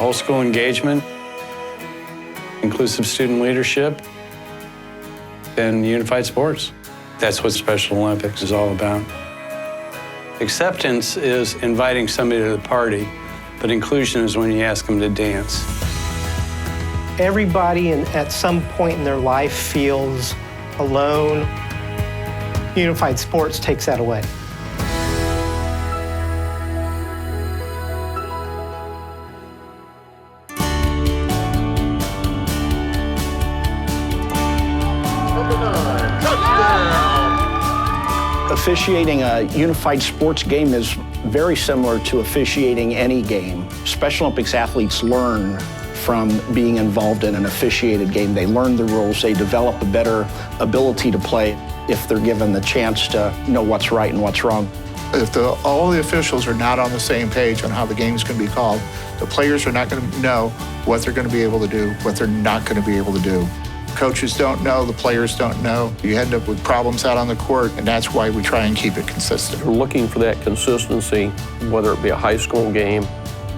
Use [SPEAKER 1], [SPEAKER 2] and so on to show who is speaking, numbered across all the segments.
[SPEAKER 1] whole school engagement, inclusive student leadership, and unified sports. That's what Special Olympics is all about. Acceptance is inviting somebody to the party, but inclusion is when you ask them to dance.
[SPEAKER 2] Everybody at some point in their life feels alone. Unified sports takes that away.
[SPEAKER 3] Officiating a unified sports game is very similar to officiating any game. Special Olympics athletes learn from being involved in an officiated game. They learn the rules, they develop a better ability to play if they're given the chance to know what's right and what's wrong.
[SPEAKER 4] If all the officials are not on the same page on how the game's going to be called, the players are not going to know what they're going to be able to do, what they're not going to be able to do. Coaches don't know, the players don't know. You end up with problems out on the court, and that's why we try and keep it consistent.
[SPEAKER 5] We're looking for that consistency, whether it be a high school game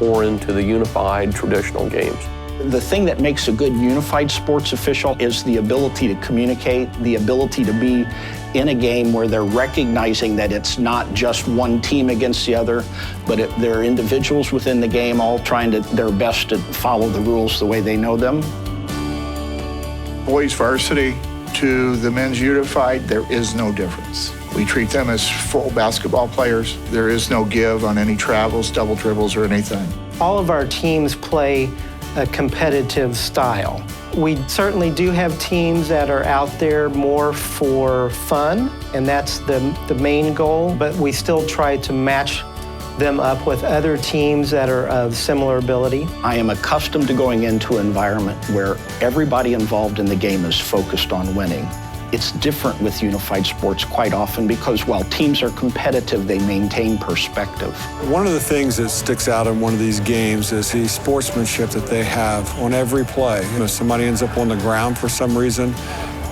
[SPEAKER 5] or into the unified traditional games.
[SPEAKER 3] The thing that makes a good unified sports official is the ability to communicate, the ability to be in a game where they're recognizing that it's not just one team against the other, but they're individuals within the game all trying their best to follow the rules the way they know them.
[SPEAKER 4] Boys varsity to the men's unified, there is no difference. We treat them as full basketball players. There is no give on any travels, double dribbles, or anything.
[SPEAKER 2] All of our teams play a competitive style. We certainly do have teams that are out there more for fun, and that's the main goal, but we still try to match them up with other teams that are of similar ability.
[SPEAKER 3] I am accustomed to going into an environment where everybody involved in the game is focused on winning. It's different with unified sports quite often because while teams are competitive, they maintain perspective.
[SPEAKER 6] One of the things that sticks out in one of these games is the sportsmanship that they have on every play. If somebody ends up on the ground for some reason,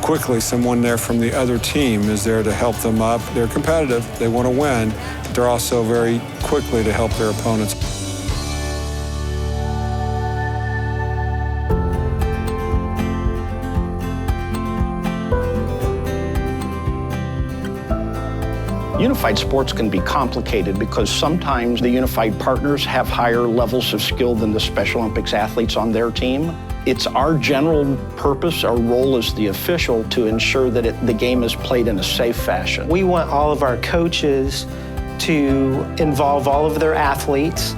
[SPEAKER 6] quickly someone there from the other team is there to help them up. They're competitive, they want to win, but they're also very quickly to help their opponents.
[SPEAKER 3] Unified sports can be complicated because sometimes the unified partners have higher levels of skill than the Special Olympics athletes on their team. It's our general purpose, our role as the official, to ensure that the game is played in a safe fashion.
[SPEAKER 2] We want all of our coaches to involve all of their athletes,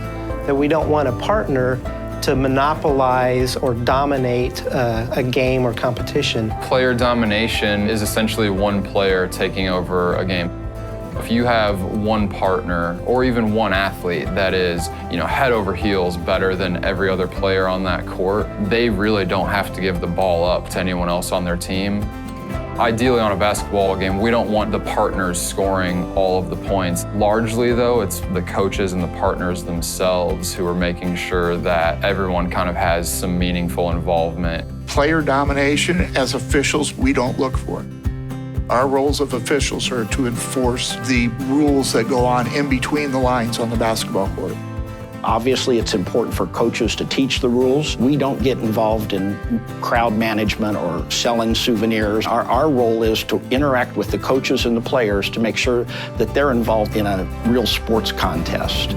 [SPEAKER 2] that we don't want a partner to monopolize or dominate a game or competition.
[SPEAKER 7] Player domination is essentially one player taking over a game. If you have one partner or even one athlete that is, head over heels better than every other player on that court, they really don't have to give the ball up to anyone else on their team. Ideally on a basketball game, we don't want the partners scoring all of the points. Largely though, it's the coaches and the partners themselves who are making sure that everyone kind of has some meaningful involvement.
[SPEAKER 4] Player domination, as officials, we don't look for it. Our roles of officials are to enforce the rules that go on in between the lines on the basketball court.
[SPEAKER 3] Obviously, it's important for coaches to teach the rules. We don't get involved in crowd management or selling souvenirs. Our role is to interact with the coaches and the players to make sure that they're involved in a real sports contest.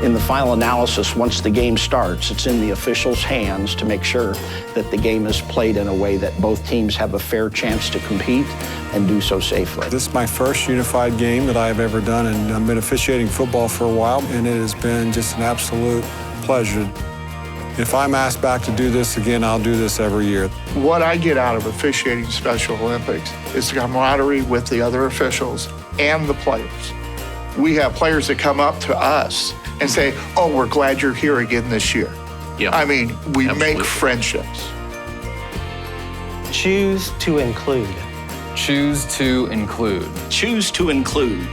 [SPEAKER 3] In the final analysis, once the game starts, it's in the officials' hands to make sure that the game is played in a way that both teams have a fair chance to compete and do so safely.
[SPEAKER 6] This is my first unified game that I've ever done, and I've been officiating football for a while, and it has been just an absolute pleasure. If I'm asked back to do this again, I'll do this every year.
[SPEAKER 4] What I get out of officiating Special Olympics is the camaraderie with the other officials and the players. We have players that come up to us and say, oh, we're glad you're here again this year.
[SPEAKER 8] Yeah.
[SPEAKER 4] I mean, we
[SPEAKER 8] Absolutely.
[SPEAKER 4] make friendships.
[SPEAKER 2] Choose to include.
[SPEAKER 7] Choose to include.
[SPEAKER 3] Choose to include.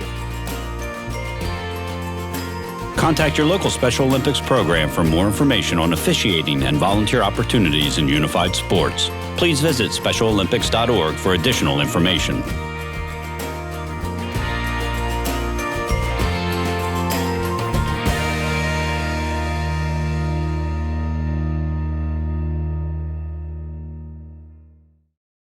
[SPEAKER 8] Contact your local Special Olympics program for more information on officiating and volunteer opportunities in unified sports. Please visit specialolympics.org for additional information.